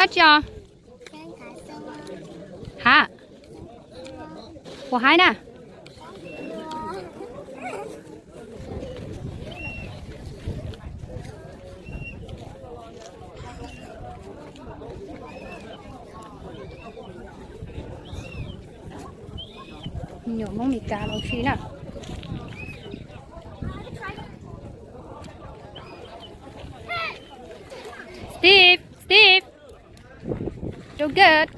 阿叫哈，我还呢。nhiều món mì cá lâu xí nè. Steve, you're good.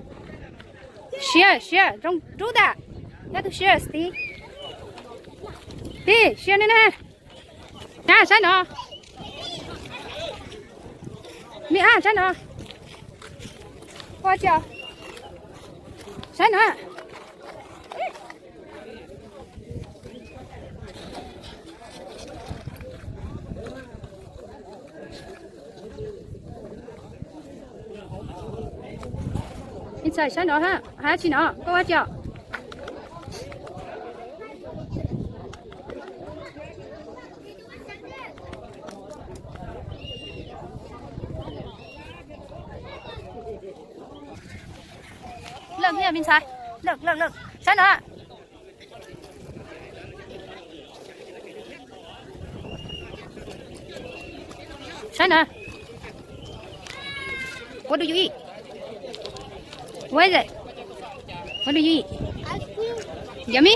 Share, don't do that. You have to share, Steve. Steve, share nè. Nè, sao nó? Mì sao nó? Qua chưa? Sao nó? Inside sao nó ha? Hả chị nó? Có qua chưa? Look here inside. Look. Sao nó? Sao nó? What do you eat? What is it? What do you eat? Yummy?